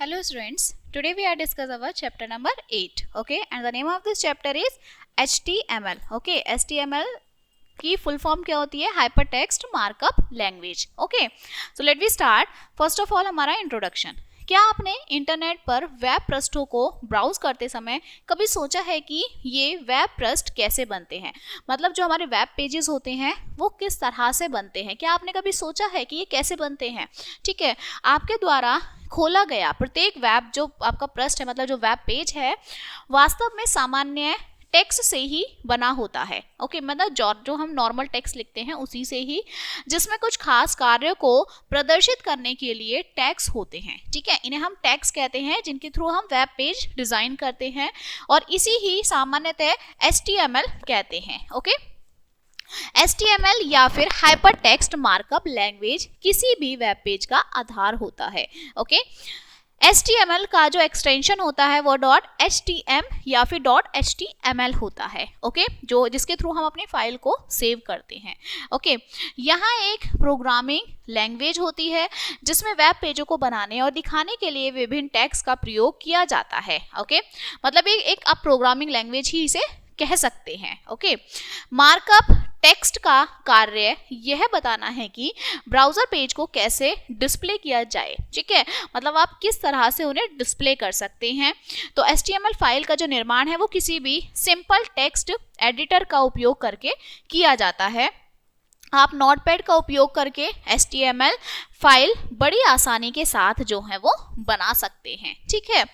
Hello students, today we are discuss our chapter number 8, okay, and the name of this chapter is HTML, okay. HTML की full form क्या होती है? Hyper text markup language, okay. So let we start. First of all हमारा introduction. क्या आपने internet पर web पृष्ठों को ब्राउज करते समय कभी सोचा है कि ये वेब पृष्ठ कैसे बनते हैं? मतलब जो हमारे वेब पेजेस होते हैं वो किस तरह से बनते हैं? क्या आपने कभी सोचा है कि ये कैसे बनते हैं? ठीक है, आपके द्वारा खोला गया प्रत्येक वेब जो आपका पृष्ठ है, मतलब जो वेब पेज है, वास्तव में सामान्य टेक्स्ट से ही बना होता है, ओके. मतलब जो हम नॉर्मल टेक्स्ट लिखते हैं उसी से ही, जिसमें कुछ खास कार्य को प्रदर्शित करने के लिए टैग्स होते हैं, ठीक है. इन्हें हम टैग्स कहते हैं, जिनके थ्रू हम वेब पेज डिजाइन करते हैं, और इसी ही सामान्यतः HTML कहते हैं, ओके. HTML या फिर हाइपर टेक्स्ट मार्कअप लैंग्वेज किसी भी वेब पेज का आधार होता है, ओके. HTML का जो एक्सटेंशन होता है वो .htm या फिर .html होता है, ओके, जो जिसके थ्रू हम अपनी फाइल को सेव करते हैं, ओके. यहाँ एक प्रोग्रामिंग लैंग्वेज होती है जिसमें वेब पेजों को बनाने और दिखाने के लिए विभिन्न टैग्स का प्रयोग किया जाता है, ओके. मतलब एक आप प्रोग्रामिंग लैंग्वेज ही इसे कह सकते हैं, ओके. मार्कअप टेक्स्ट का कार्य यह बताना है कि ब्राउजर पेज को कैसे डिस्प्ले किया जाए, ठीक है. मतलब आप किस तरह से उन्हें डिस्प्ले कर सकते हैं. तो HTML फाइल का जो निर्माण है वो किसी भी सिंपल टेक्स्ट एडिटर का उपयोग करके किया जाता है. आप नोटपैड का उपयोग करके HTML फाइल बड़ी आसानी के साथ जो है वो बना सकते हैं, ठीक है.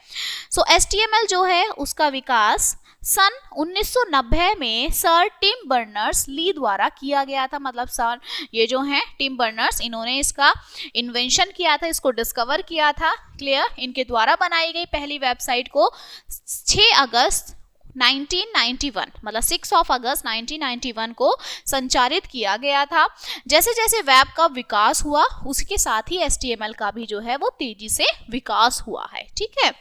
सो HTML जो है उसका विकास सन 1990 में सर टिम बर्नर्स-ली द्वारा किया गया था. मतलब सर ये जो हैं टिम बर्नर्स, इन्होंने इसका इन्वेंशन किया था, इसको डिस्कवर किया था, क्लियर. इनके द्वारा बनाई गई पहली वेबसाइट को 6 अगस्त 1991 मतलब 6 अगस्त 1991 को संचारित किया गया था. जैसे जैसे वेब का विकास हुआ उसके साथ ही HTML का भी जो है वो तेजी से विकास हुआ है, ठीक है.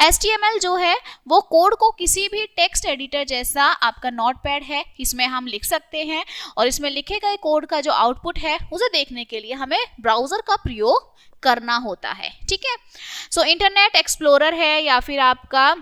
HTML जो है वो कोड को किसी भी टेक्स्ट एडिटर जैसा आपका नोटपैड है, इसमें हम लिख सकते हैं, और इसमें लिखे गए कोड का जो आउटपुट है उसे देखने के लिए हमें ब्राउजर का प्रयोग करना होता है, ठीक है. सो इंटरनेट एक्सप्लोरर है, या फिर आपका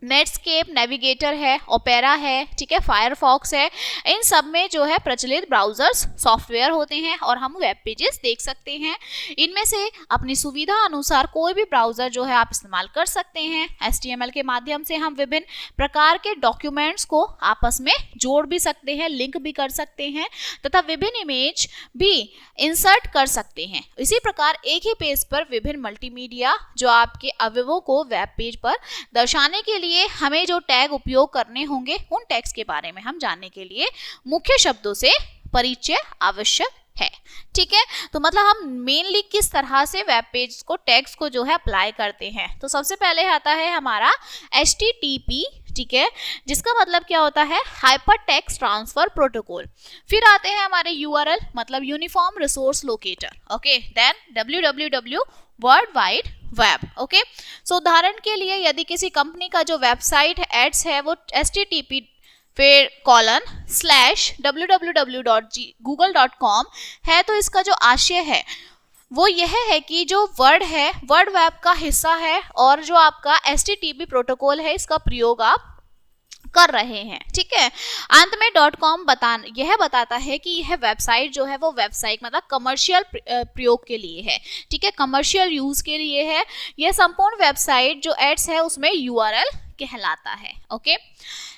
नेटस्केप नेविगेटर है, ओपेरा है, ठीक है, फायरफॉक्स है. इन सब में जो है प्रचलित ब्राउजर्स सॉफ्टवेयर होते हैं और हम वेब पेजेस देख सकते हैं. इनमें से अपनी सुविधा अनुसार कोई भी ब्राउजर जो है आप इस्तेमाल कर सकते हैं. HTML के माध्यम से हम विभिन्न प्रकार के डॉक्यूमेंट्स को आपस में जोड़ भी सकते हैं, लिंक भी कर सकते हैं, तथा विभिन्न इमेज भी इंसर्ट कर सकते हैं. इसी प्रकार एक ही पेज पर विभिन्न मल्टीमीडिया जो आपके अवयवों को वेब पेज पर दर्शाने के लिए हमें जो टैग उपयोग करने होंगे उन टैग्स के बारे में हम जानने के लिए मुख्य शब्दों से परिचय आवश्यक है, ठीक है. तो मतलब हम मेनली किस तरह से वेब पेज को टैग्स को जो है अप्लाई करते हैं. तो सबसे पहले आता है हमारा HTTP, ठीक है, जिसका मतलब क्या होता है? Hyper text transfer protocol. फिर आते हैं हमारे URL मतलब uniform resource locator, okay. Then www world wide web, okay. So उदाहरण के लिए यदि किसी कंपनी का जो वेबसाइट एड्स है वो HTTP फिर :/www.google.com है, तो इसका जो आशय है वो यह है कि जो वर्ड है वर्ड वेब का हिस्सा है, और जो आपका HTTP प्रोटोकॉल है इसका प्रयोग आप कर रहे हैं, ठीक है. अंत में .com यह बताता है कि यह वेबसाइट जो है वो वेबसाइट मतलब कमर्शियल प्रयोग के लिए है, ठीक है, कमर्शियल यूज के लिए है. यह संपूर्ण वेबसाइट जो एड्स है उसमें URL कहलाता है, ओके.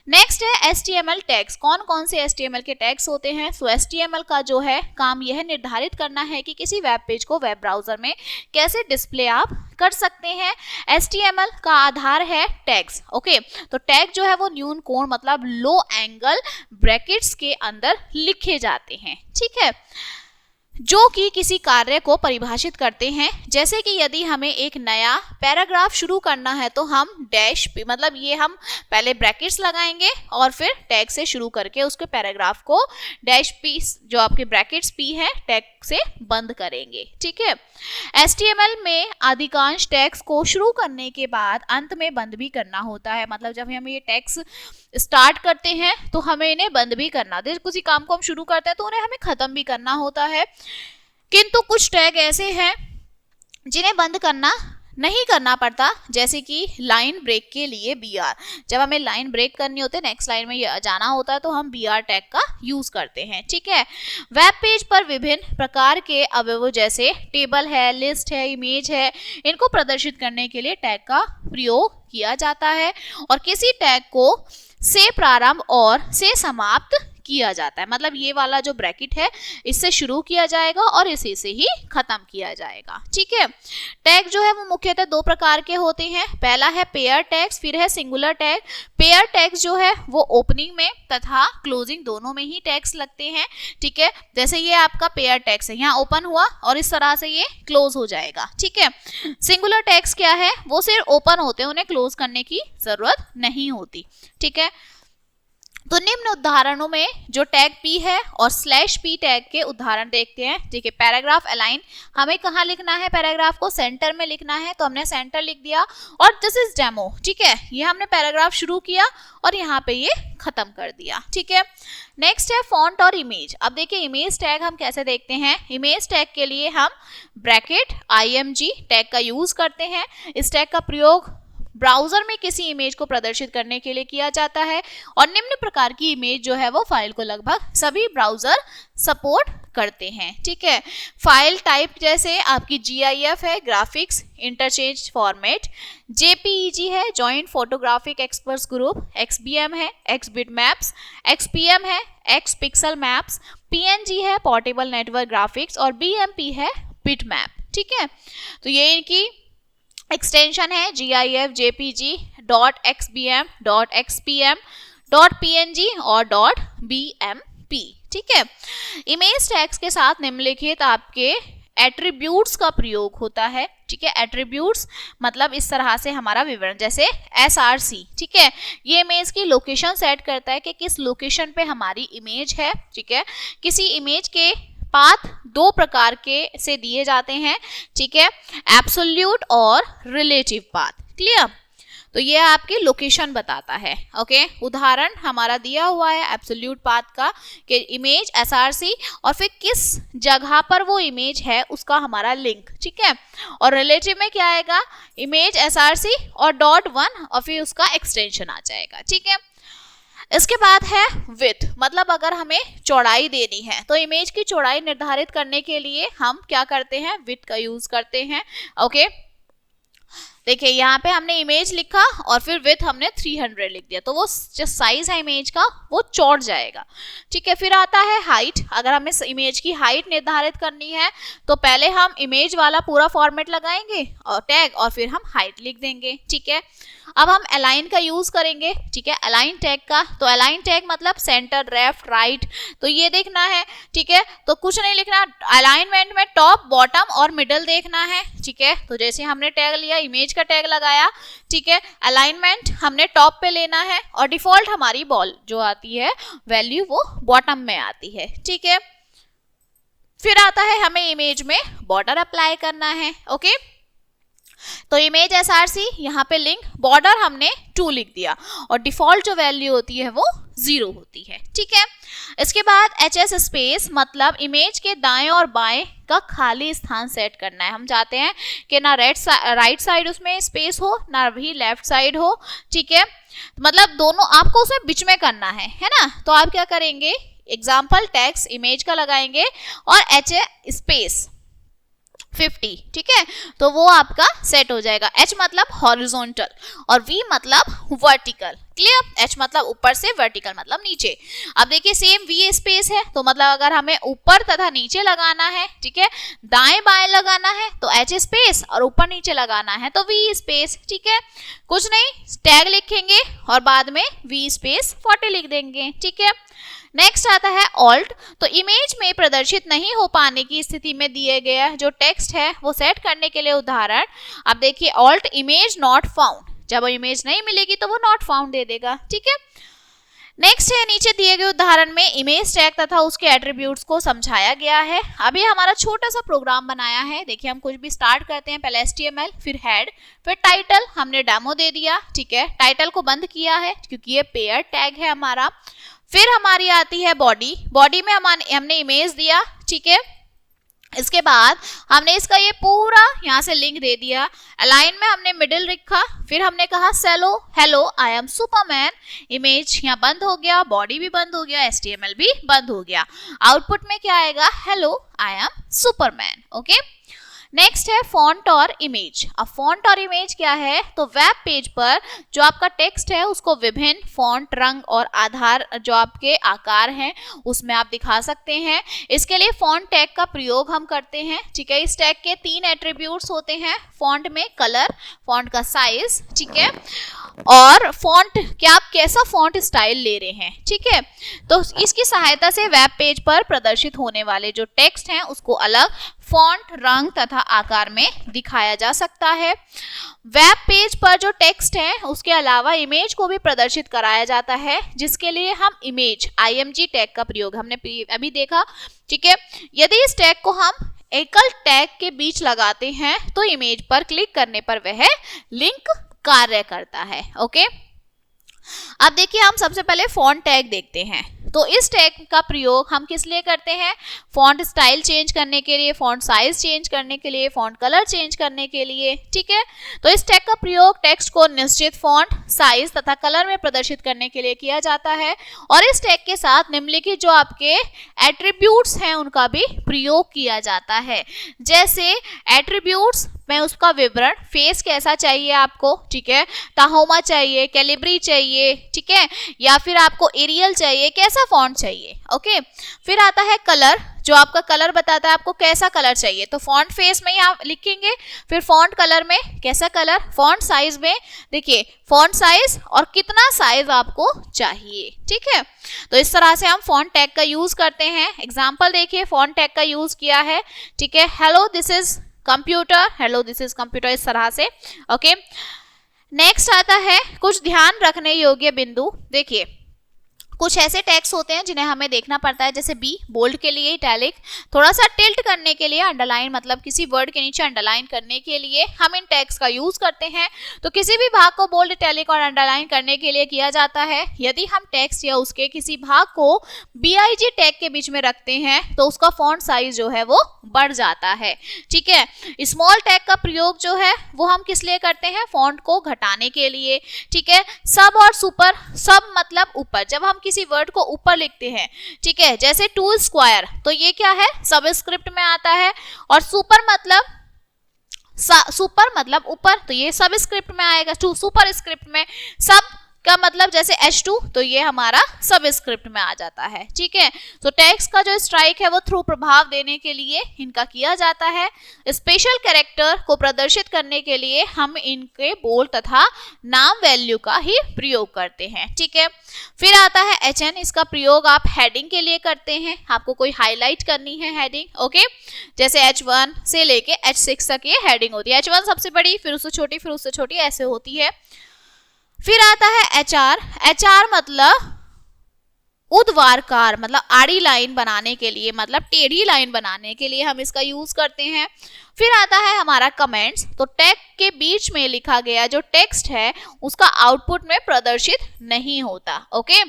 नेक्स्ट है HTML टैग्स. कौन कौन से HTML के टैग्स होते हैं? सो HTML का जो है काम यह निर्धारित करना है कि किसी वेब पेज को वेब ब्राउजर में कैसे डिस्प्ले आप कर सकते हैं. HTML का आधार है टैग्स, ओके. तो टैग जो है वो न्यून कोण मतलब लो एंगल ब्रैकेट्स के अंदर लिखे जाते हैं, ठीक है, जो कि किसी कार्य को परिभाषित करते हैं. जैसे कि यदि हमें एक नया पैराग्राफ शुरू करना है तो हम डैश पे मतलब ये हम पहले ब्रैकेट्स लगाएंगे और फिर टैग से शुरू करके उसके पैराग्राफ को डैश पी जो आपके ब्रैकेट्स पी है टैग से बंद करेंगे, ठीक है. HTML में अधिकांश टैग्स को शुरू करने के बाद अंत में बंद भी करना होता है. मतलब जब हम ये टैग्स स्टार्ट करते हैं तो हमें इन्हें बंद भी करना होता है. किसी काम को हम शुरू करते हैं तो उन्हें हमें खत्म भी करना होता है. किंतु कुछ टैग ऐसे हैं जिन्हें बंद करना नहीं करना पड़ता, जैसे कि लाइन ब्रेक के लिए BR, जब हमें लाइन ब्रेक करनी होती है, नेक्स्ट लाइन में जाना होता है, तो हम BR टैग का यूज करते हैं, ठीक है। वेब पेज पर विभिन्न प्रकार के अवयवों जैसे टेबल है, लिस्ट है, इमेज है, इनको प्रदर्शित करने के लिए टैग का प्रयोग किया जाता है, और किसी टैग को से प्रारंभ और से समाप्त किया जाता है, मतलब ये वाला जो ब्रैकेट है इससे शुरू किया जाएगा और इसी से ही खत्म किया जाएगा, ठीक है। टैग जो है वो मुख्यतः दो प्रकार के होते हैं, पहला है पेयर टैग्स, फिर है सिंगुलर टैग। पेयर टैग्स जो है वो ओपनिंग में तथा क्लोजिंग दोनों में ही टैग्स लगते हैं, ठीक है। जैसे ये आपका पेयर टैग्स है, यहाँ ओपन हुआ और इस तरह से ये क्लोज हो जाएगा, ठीक है। सिंगुलर टैग्स क्या है, वो सिर्फ ओपन होते हैं, उन्हें क्लोज करने की जरूरत नहीं होती, ठीक है। तो निम्न उदाहरणों में जो टैग P है और /P टैग के उदाहरण देखते हैं, ठीक है। पैराग्राफ अलाइन, हमें कहाँ लिखना है, पैराग्राफ को सेंटर में लिखना है, तो हमने सेंटर लिख दिया, और दिस इज डेमो, ठीक है। ये हमने पैराग्राफ शुरू किया और यहाँ पे ये खत्म कर दिया, ठीक है। नेक्स्ट है फॉन्ट और इमेज। अब देखिए इमेज टैग हम कैसे देखते हैं। इमेज टैग के लिए हम ब्रैकेट IMG टैग का यूज करते हैं। इस टैग का प्रयोग ब्राउजर में किसी इमेज को प्रदर्शित करने के लिए किया जाता है, और निम्न प्रकार की इमेज जो है वो फाइल को लगभग सभी ब्राउजर सपोर्ट करते हैं, ठीक है। फाइल टाइप जैसे आपकी GIF है, ग्राफिक्स इंटरचेंज फॉर्मेट, JPEG है, joint photographic experts group, XBM है, XBitmaps, XPM है, XPixel मैप्स, PNG है, पोर्टेबल नेटवर्क ग्राफिक्स, और BMP है, बिटमैप, ठीक है। तो ये इनकी एक्सटेंशन है GIF, JPG, .xbm, .xpm, .png और .bmp, ठीक है। इमेज टैग्स के साथ निम्नलिखित आपके एट्रीब्यूट्स का प्रयोग होता है, ठीक है। एट्रीब्यूट्स मतलब इस तरह से हमारा विवरण, जैसे SRC, ठीक है। ये इमेज की लोकेशन सेट करता है कि किस लोकेशन पे हमारी इमेज है, ठीक है। किसी इमेज के पाथ दो प्रकार के से दिए जाते हैं, ठीक है, एब्सोल्यूट और रिलेटिव पाथ, क्लियर। तो ये आपकी लोकेशन बताता है, ओके। उदाहरण हमारा दिया हुआ है एब्सोल्यूट पाथ का कि इमेज SRC, और फिर किस जगह पर वो इमेज है उसका हमारा लिंक, ठीक है। और रिलेटिव में क्या आएगा, इमेज SRC और .1 और फिर उसका एक्सटेंशन आ जाएगा, ठीक है। इसके बाद है विड्थ, मतलब अगर हमें चौड़ाई देनी है तो इमेज की चौड़ाई निर्धारित करने के लिए हम क्या करते हैं, विड्थ का यूज करते हैं, ओके। देखिए यहाँ पे हमने इमेज लिखा और फिर विड्थ हमने 300 लिख दिया, तो वो जो साइज है इमेज का वो चौड़ जाएगा, ठीक है। फिर आता है हाइट। अगर हमें इमेज की हाइट निर्धारित करनी है तो पहले हम इमेज वाला पूरा फॉर्मेट लगाएंगे और टैग, और फिर हम हाइट लिख देंगे, ठीक है। अब हम अलाइन का यूज करेंगे, ठीक है, अलाइन टैग का। तो अलाइन टैग मतलब सेंटर, लेफ्ट, राइट, तो ये देखना है, ठीक है। तो कुछ नहीं लिखना, अलाइनमेंट में टॉप, बॉटम और मिडल देखना है, ठीक है। तो जैसे हमने टैग लिया, इमेज का टैग लगाया, ठीक है, अलाइनमेंट हमने टॉप पे लेना है, और डिफॉल्ट हमारी बॉल जो आती है वैल्यू वो बॉटम में आती है, ठीक है। फिर आता है हमें इमेज में बॉर्डर अप्लाई करना है, ओके। तो इमेज SRC, यहाँ पे लिंक, बॉर्डर हमने 2 लिख दिया, और डिफॉल्ट जो वैल्यू होती है वो 0 होती है, ठीक है। इसके बाद HS स्पेस मतलब इमेज के दाएं और बाएं का खाली स्थान सेट करना है। हम चाहते हैं कि ना राइट साइड उसमें स्पेस हो, ना भी लेफ्ट साइड हो, ठीक है। मतलब दोनों आपको उसमें बीच में करना है ना। तो आप क्या करेंगे, एग्जाम्पल टेक्स्ट इमेज का लगाएंगे और HS स्पेस 50, ठीक है, तो वो आपका सेट हो जाएगा। H मतलब हॉरिजॉन्टल और V मतलब वर्टिकल, क्लियर। H मतलब ऊपर से, वर्टिकल मतलब नीचे। अब देखिए सेम V स्पेस है, तो मतलब अगर हमें ऊपर तथा नीचे लगाना है, ठीक है, दाएं बाएं लगाना है तो H स्पेस, और ऊपर नीचे लगाना है तो V स्पेस, ठीक है। कुछ नहीं, टैग लिखेंगे और बाद में V स्पेस 40 लिख देंगे, ठीक है। नेक्स्ट आता है ऑल्ट। तो इमेज में प्रदर्शित नहीं हो पाने की स्थिति में दिए गया जो टेक्स्ट है वो सेट करने के लिए उदाहरण, अब देखिए ऑल्ट इमेज नॉट फाउंड, जब इमेज नहीं मिलेगी तो वो नॉट फाउंड दे देगा, ठीक है। नेक्स्ट है नीचे दिए गए उदाहरण में इमेज टैग तथा उसके एट्रीब्यूट्स को समझाया गया है। अभी हमारा छोटा सा प्रोग्राम बनाया है, देखिए हम कुछ भी स्टार्ट करते हैं, पहले HTML, फिर हेड, फिर टाइटल, हमने डेमो दे दिया, ठीक है। टाइटल को बंद किया है क्योंकि ये पेयर टैग है हमारा। फिर हमारी आती है बॉडी, बॉडी में हमने इमेज दिया, ठीक है, इसके बाद हमने इसका ये पूरा यहाँ से लिंक दे दिया, अलाइन में हमने मिडिल रखा, फिर हमने कहा सेलो hello I am Superman, image यहाँ बंद हो गया, बॉडी भी बंद हो गया, HTML भी बंद हो गया। आउटपुट में क्या आएगा, hello I am Superman. Okay, next है फॉन्ट और इमेज। अब फॉन्ट और इमेज क्या है, तो वेब पेज पर जो आपका टेक्स्ट है उसको विभिन्न फॉन्ट, रंग और आधार जो आपके आकार हैं उसमें आप दिखा सकते हैं। इसके लिए फॉन्ट टैग का प्रयोग हम करते हैं। ठीक है, इस टैग के 3 एट्रीब्यूट्स होते हैं, फॉन्ट में कलर, फॉन्ट का साइज, ठीक है, और फॉन्ट क्या आप कैसा फॉन्ट स्टाइल ले रहे हैं। ठीक है, तो इसकी सहायता से वेब पेज पर प्रदर्शित होने वाले जो टेक्स्ट हैं उसको अलग फॉन्ट, रंग तथा आकार में दिखाया जा सकता है। वेब पेज पर जो टेक्स्ट है उसके अलावा इमेज को भी प्रदर्शित कराया जाता है, जिसके लिए हम इमेज IMG टैग का प्रयोग हमने अभी देखा। ठीक है, यदि इस टैग को हम एकल टैग के बीच लगाते हैं तो इमेज पर क्लिक करने पर वह लिंक कार्य करता है। ओके, अब देखिए हम सबसे पहले फॉन्ट टैग देखते हैं। तो इस टैग का प्रयोग हम किस लिए करते हैं, फॉन्ट स्टाइल चेंज करने के लिए, फॉन्ट साइज चेंज करने के लिए, फॉन्ट कलर चेंज करने के लिए। ठीक है, तो इस टैग का प्रयोग टेक्स्ट को निश्चित फॉन्ट, साइज तथा कलर में प्रदर्शित करने के लिए किया जाता है, और इस टैग के साथ निम्नलिखित जो आपके एट्रीब्यूट्स हैं उनका भी प्रयोग किया जाता है। जैसे एट्रीब्यूट्स में उसका विवरण, फेस कैसा चाहिए आपको, ठीक है, टाहोमा चाहिए, कैलिब्री चाहिए, ठीक है, या फिर आपको एरियल चाहिए, कैसा फॉन्ट चाहिए। ओके, फिर आता है कलर, जो आपका कलर बताता है आपको कैसा कलर चाहिए, तो फॉन्ट फेस में आप लिखेंगे, फिर फॉन्ट कलर में कैसा कलर, फॉन्ट साइज में देखिए फॉन्ट साइज और कितना साइज आपको चाहिए। ठीक है, तो इस तरह से हम फॉन्ट टैग का यूज करते हैं। एग्जांपल देखिए, फॉन्ट टैग का यूज किया है। ठीक है, hello this is computer, hello this is computer, इस तरह से। ओके, नेक्स्ट आता है कुछ ध्यान रखने योग्य बिंदु। देखिए कुछ ऐसे टैग्स होते हैं जिन्हें हमें देखना पड़ता है, जैसे बी बोल्ड के लिए, इटैलिक थोड़ा सा टिल्ट करने के लिए, अंडरलाइन मतलब किसी वर्ड के नीचे अंडरलाइन करने के लिए हम इन टैग्स का यूज करते हैं। तो किसी भी भाग को बोल्ड, इटैलिक और अंडरलाइन करने के लिए किया जाता है। यदि हम टेक्स्ट या उसके किसी भाग को BIG टैग के बीच में रखते हैं तो उसका फॉन्ट साइज जो है वो बढ़ जाता है। ठीक है, स्मॉल टैग का प्रयोग जो है वो हम किस लिए करते हैं, फॉन्ट को घटाने के लिए। ठीक है, सब और सुपर, सब मतलब ऊपर, जब हम किसी वर्ड को ऊपर लिखते हैं, ठीक है, जैसे टू स्क्वायर, तो ये क्या है, सबस्क्रिप्ट में आता है, और सुपर मतलब ऊपर, तो ये सबस्क्रिप्ट में आएगा। टू सुपर स्क्रिप्ट में, सब का मतलब जैसे H2, तो ये हमारा सब स्क्रिप्ट में आ जाता है। ठीक है, तो टेक्स्ट का जो स्ट्राइक है वो थ्रू प्रभाव देने के लिए इनका किया जाता है। स्पेशल कैरेक्टर को प्रदर्शित करने के लिए हम इनके बोल्ड तथा नाम वैल्यू का ही प्रयोग करते हैं। ठीक है, फिर आता है HN, इसका प्रयोग आप हेडिंग के लिए करते हैं, आपको कोई हाईलाइट करनी है हेडिंग। ओके, जैसे H1 से लेके H6 तक ये हेडिंग होती है, H1 सबसे बड़ी, फिर उससे छोटी, फिर उससे छोटी, ऐसे होती है। फिर आता है HR मतलब ऊर्ध्वाकार, मतलब आड़ी लाइन बनाने के लिए, मतलब टेढ़ी लाइन बनाने के लिए हम इसका यूज करते हैं। फिर आता है हमारा कमेंट्स, तो टैग के बीच में लिखा गया जो टेक्स्ट है उसका आउटपुट में प्रदर्शित नहीं होता। ओके,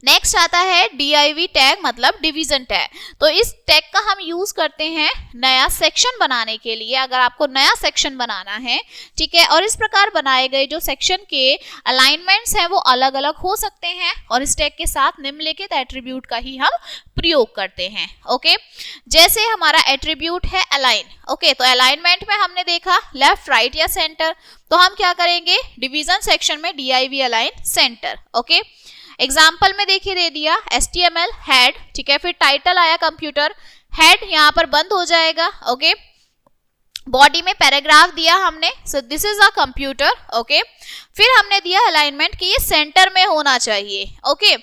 नेक्स्ट आता है DIV टैग मतलब डिवीजन टैग, तो इस टैग का हम यूज करते हैं नया सेक्शन बनाने के लिए। अगर आपको नया सेक्शन बनाना है, ठीक है, और इस प्रकार बनाए गए जो सेक्शन के अलाइनमेंट्स हैं वो अलग अलग हो सकते हैं, और इस टैग के साथ निम्नलिखित एट्रीब्यूट का ही हम प्रयोग करते हैं। ओके, जैसे हमारा एट्रीब्यूट है अलाइन। ओके, तो अलाइनमेंट में हमने देखा लेफ्ट, राइट या सेंटर, तो हम क्या करेंगे, डिवीजन सेक्शन में DIV align centre. Okay, example में देखिए दे दिया HTML हेड, ठीक है, फिर टाइटल आया कंप्यूटर, हेड यहाँ पर बंद हो जाएगा। ओके, बॉडी में पैराग्राफ दिया हमने, so this is a computer. Okay, फिर हमने दिया अलाइनमेंट कि ये सेंटर में होना चाहिए। ओके,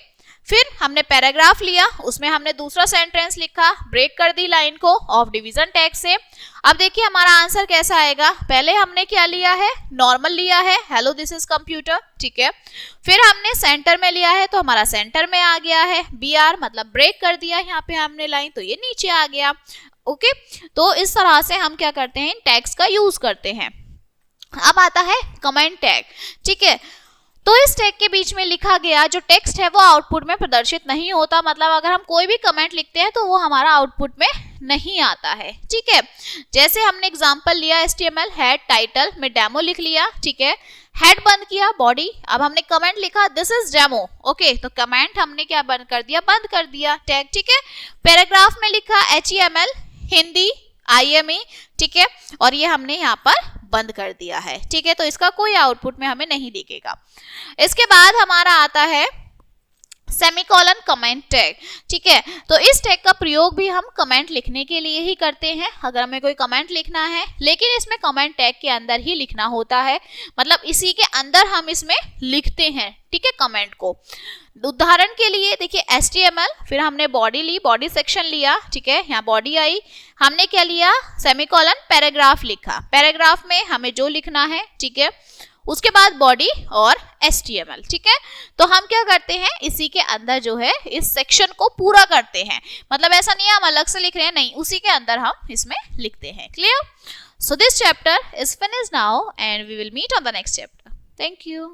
फिर हमने पैराग्राफ लिया, उसमें हमने दूसरा सेंटेंस लिखा, ब्रेक कर दी लाइन को ऑफ डिवीजन टैग से। अब देखिए हमारा आंसर कैसा आएगा, पहले हमने क्या लिया है, नॉर्मल लिया है, हेलो दिस इज कंप्यूटर, ठीक है, फिर हमने सेंटर में लिया है तो हमारा सेंटर में आ गया है, BR मतलब ब्रेक कर दिया यहाँ पे हमने लाइन, तो ये नीचे आ गया। ओके, तो इस तरह से हम क्या करते हैं, इन टैग्स का यूज करते हैं। अब आता है कमेंट टैग। ठीक है, तो इस टैग के बीच में लिखा गया जो टेक्स्ट है वो आउटपुट में प्रदर्शित नहीं होता, मतलब अगर हम कोई भी कमेंट लिखते हैं तो वो हमारा आउटपुट में नहीं आता है, ठीक है। जैसे हमने एग्जांपल लिया HTML हेड टाइटल में डेमो लिख लिया, ठीक है, हेड बंद किया, बॉडी, अब हमने कमेंट लिखा दिस इज डेमो, ओके, तो कमेंट हमने क्या बंद कर दिया टैग, ठीक है। पैराग्राफ में लिखा HEML हिंदी IME, ठीक है, और ये हमने यहाँ पर बंद कर दिया है, ठीक है, तो इसका कोई आउटपुट में हमें नहीं दिखेगा। इसके बाद हमारा आता है सेमीकोलन कमेंट टैग, ठीक है, तो इस टैग का प्रयोग भी हम कमेंट लिखने के लिए ही करते हैं। अगर हमें कोई कमेंट लिखना है, लेकिन इसमें कमेंट टैग के अंदर ही लिखना होता है, मतलब इसी के अंदर हम इसमें लिखते हैं, ठीक है, कमेंट को। उदाहरण के लिए देखिए HTML, फिर हमने बॉडी ली, बॉडी सेक्शन लिया, ठीक है, यहाँ बॉडी आई, हमने क्या लिया सेमीकोलन पैराग्राफ लिखा, पैराग्राफ में हमें जो लिखना है, ठीक है, उसके बाद बॉडी और HTML, ठीक है। तो हम क्या करते हैं इसी के अंदर जो है इस सेक्शन को पूरा करते हैं, मतलब ऐसा नहीं है हम अलग से लिख रहे हैं, नहीं, उसी के अंदर हम इसमें लिखते हैं। Clear? So this chapter is finished now and we will meet on the next chapter. Thank you.